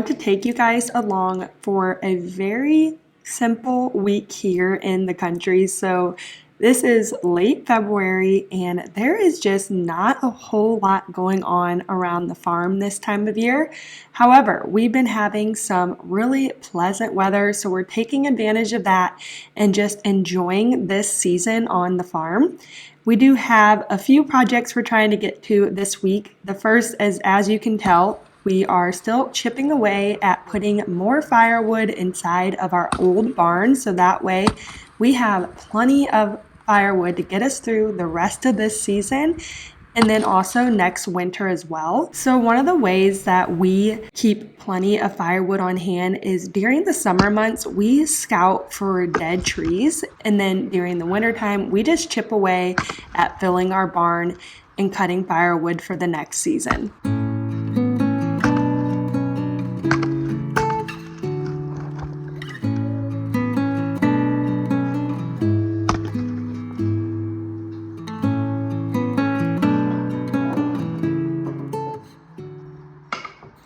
want to take you guys along for a very simple week here in the country. So this is late February and there is just not a whole lot going on around the farm this time of year. However, we've been having some really pleasant weather, so we're taking advantage of that and just enjoying this season on the farm. We do have a few projects we're trying to get to this week. The first is, as you can tell, we are still chipping away at putting more firewood inside of our old barn, so that way we have plenty of firewood to get us through the rest of this season and then also next winter as well. So one of the ways that we keep plenty of firewood on hand is during the summer months, we scout for dead trees. And then during the wintertime, we just chip away at filling our barn and cutting firewood for the next season.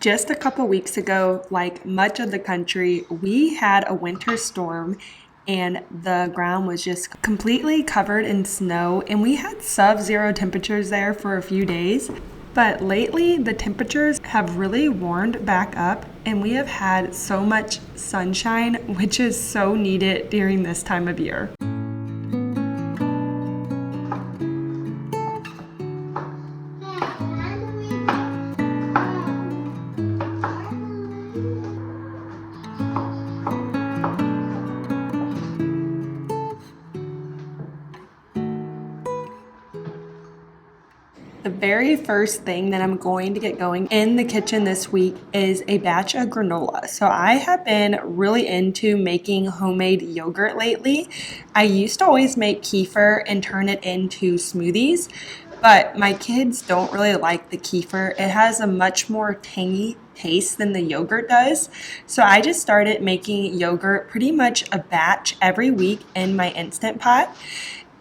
Just a couple weeks ago, like much of the country, we had a winter storm and the ground was just completely covered in snow, and we had sub-zero temperatures there for a few days. But lately, the temperatures have really warmed back up and we have had so much sunshine, which is so needed during this time of year. The very first thing that I'm going to get going in the kitchen this week is a batch of granola. So I have been really into making homemade yogurt lately. I used to always make kefir and turn it into smoothies, but my kids don't really like the kefir. It has a much more tangy taste than the yogurt does. So I just started making yogurt pretty much a batch every week in my Instant Pot.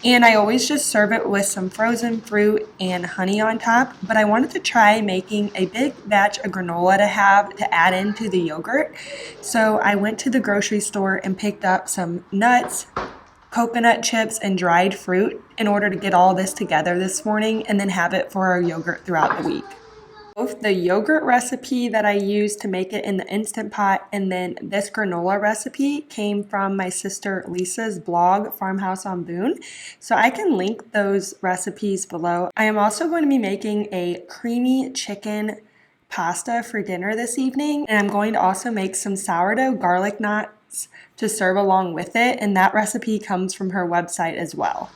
And I always just serve it with some frozen fruit and honey on top. But I wanted to try making a big batch of granola to add into the yogurt. So I went to the grocery store and picked up some nuts, coconut chips, and dried fruit in order to get all this together this morning and then have it for our yogurt throughout the week. Both the yogurt recipe that I used to make it in the Instant Pot and then this granola recipe came from my sister Lisa's blog, Farmhouse on Boone. So I can link those recipes below. I am also going to be making a creamy chicken pasta for dinner this evening, and I'm going to also make some sourdough garlic knots to serve along with it, and that recipe comes from her website as well.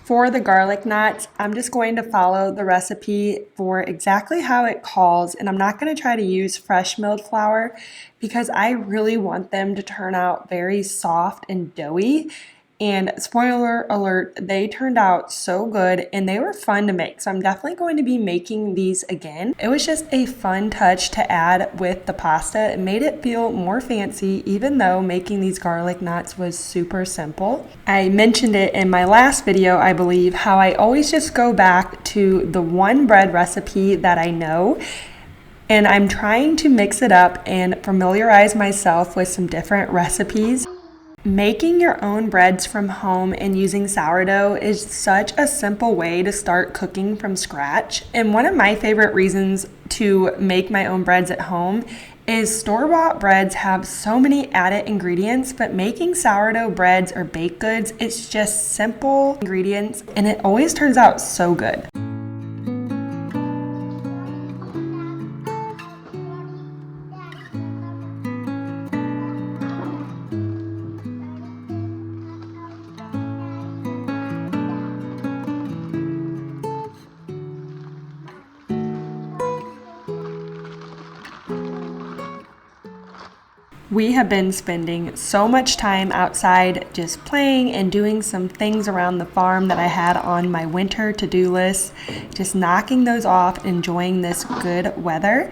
For the garlic knots, I'm just going to follow the recipe for exactly how it calls, and I'm not going to try to use fresh milled flour because I really want them to turn out very soft and doughy. And spoiler alert, they turned out so good and they were fun to make. So I'm definitely going to be making these again. It was just a fun touch to add with the pasta. It made it feel more fancy, even though making these garlic knots was super simple. I mentioned it in my last video, I believe, how I always just go back to the one bread recipe that I know. And I'm trying to mix it up and familiarize myself with some different recipes. Making your own breads from home and using sourdough is such a simple way to start cooking from scratch. And one of my favorite reasons to make my own breads at home is store-bought breads have so many added ingredients, but making sourdough breads or baked goods, it's just simple ingredients and it always turns out so good. We have been spending so much time outside just playing and doing some things around the farm that I had on my winter to-do list, just knocking those off, enjoying this good weather.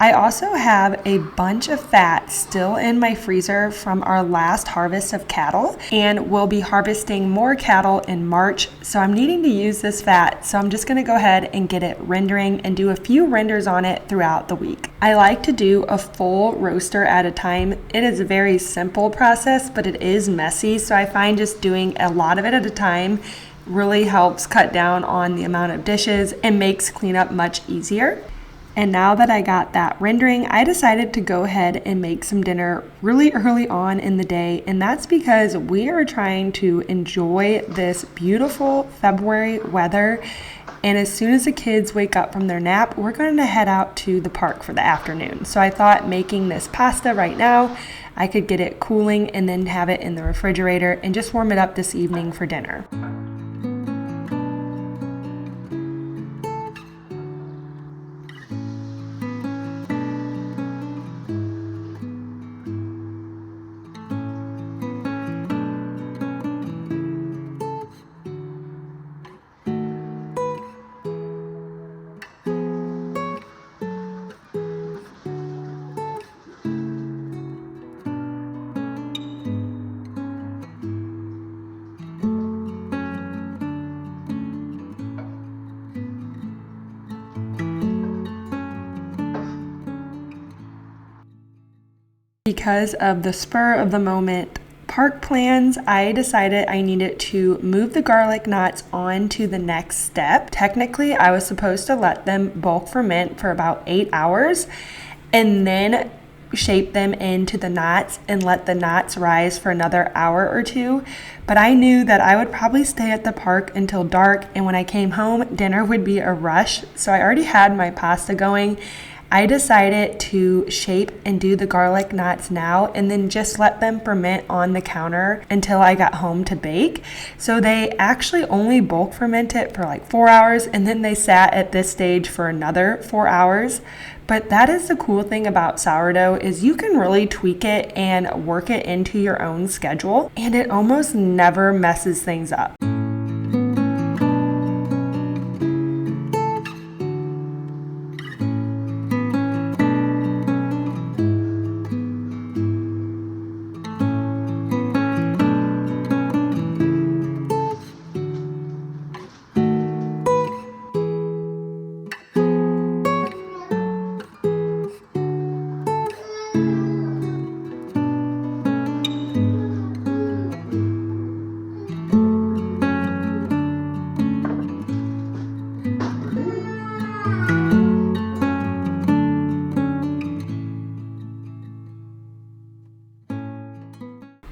I also have a bunch of fat still in my freezer from our last harvest of cattle, and we'll be harvesting more cattle in March, so I'm needing to use this fat, so I'm just going to go ahead and get it rendering and do a few renders on it throughout the week. I like to do a full roaster at a time. It is a very simple process, but it is messy, so I find just doing a lot of it at a time really helps cut down on the amount of dishes and makes cleanup much easier. And now that I got that rendering, I decided to go ahead and make some dinner really early on in the day. And that's because we are trying to enjoy this beautiful February weather. And as soon as the kids wake up from their nap, we're going to head out to the park for the afternoon. So I thought making this pasta right now, I could get it cooling and then have it in the refrigerator and just warm it up this evening for dinner. Because of the spur of the moment park plans, I decided I needed to move the garlic knots on to the next step. Technically, I was supposed to let them bulk ferment for about 8 hours and then shape them into the knots and let the knots rise for another hour or two. But I knew that I would probably stay at the park until dark, and when I came home, dinner would be a rush. So I already had my pasta going. I decided to shape and do the garlic knots now and then just let them ferment on the counter until I got home to bake. So they actually only bulk fermented for like 4 hours, and then they sat at this stage for another 4 hours. But that is the cool thing about sourdough, is you can really tweak it and work it into your own schedule, and it almost never messes things up.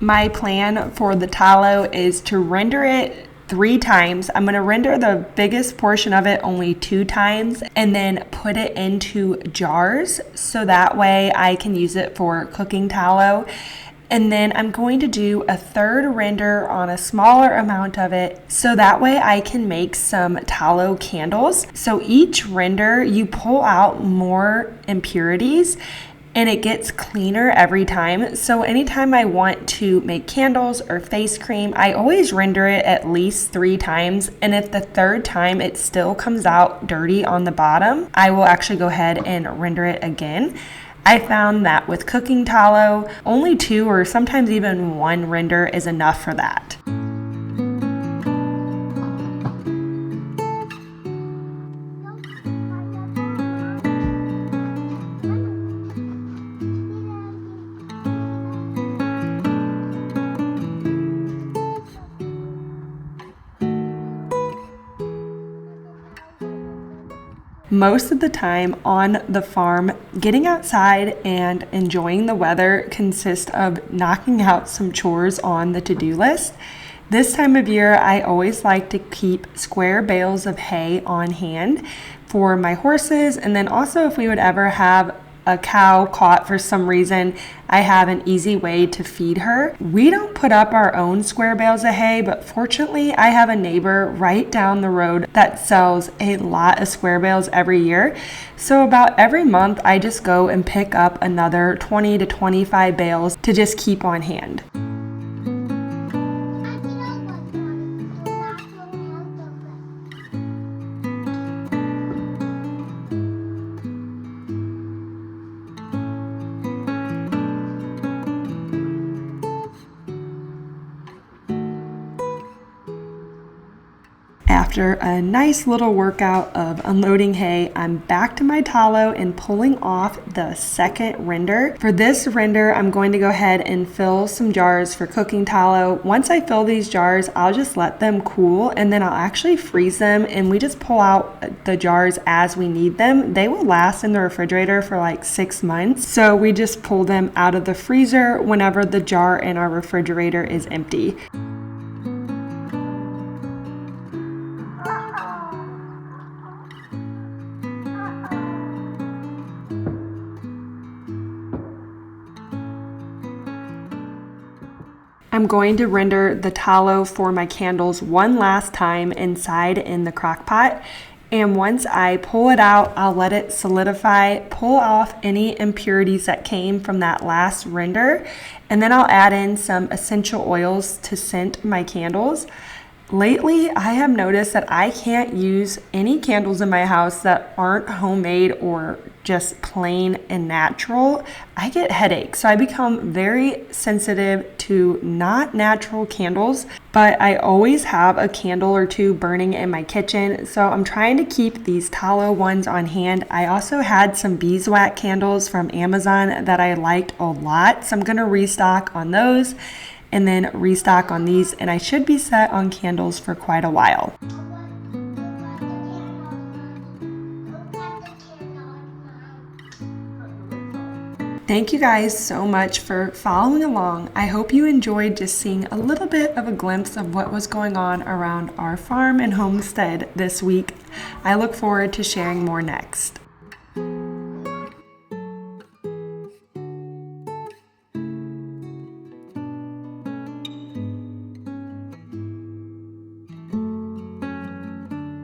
My plan for the tallow is to render it 3 times. I'm going to render the biggest portion of it only 2 times and then put it into jars so that way I can use it for cooking tallow. And then I'm going to do a 3rd render on a smaller amount of it so that way I can make some tallow candles. So each render you pull out more impurities and it gets cleaner every time. So anytime I want to make candles or face cream, I always render it at least 3 times. And if the 3rd time it still comes out dirty on the bottom, I will actually go ahead and render it again. I found that with cooking tallow, only 2 or sometimes even 1 render is enough for that. Most of the time on the farm, getting outside and enjoying the weather consists of knocking out some chores on the to-do list. This time of year, I always like to keep square bales of hay on hand for my horses, and then also if we would ever have a cow caught for some reason, I have an easy way to feed her. We don't put up our own square bales of hay, but fortunately I have a neighbor right down the road that sells a lot of square bales every year. So about every month I just go and pick up another 20 to 25 bales to just keep on hand. After a nice little workout of unloading hay, I'm back to my tallow and pulling off the second render. For this render, I'm going to go ahead and fill some jars for cooking tallow. Once I fill these jars, I'll just let them cool and then I'll actually freeze them, and we just pull out the jars as we need them. They will last in the refrigerator for like 6 months. So we just pull them out of the freezer whenever the jar in our refrigerator is empty. I'm going to render the tallow for my candles one last time inside in the crock pot. And once I pull it out, I'll let it solidify, pull off any impurities that came from that last render, and then I'll add in some essential oils to scent my candles. Lately, I have noticed that I can't use any candles in my house that aren't homemade or just plain and natural. I get headaches, so I become very sensitive to not natural candles, but I always have a candle or two burning in my kitchen, so I'm trying to keep these tallow ones on hand. I also had some beeswax candles from Amazon that I liked a lot, so I'm gonna restock on those and then restock on these, and I should be set on candles for quite a while. Thank you guys so much for following along. I hope you enjoyed just seeing a little bit of a glimpse of what was going on around our farm and homestead this week. I look forward to sharing more next.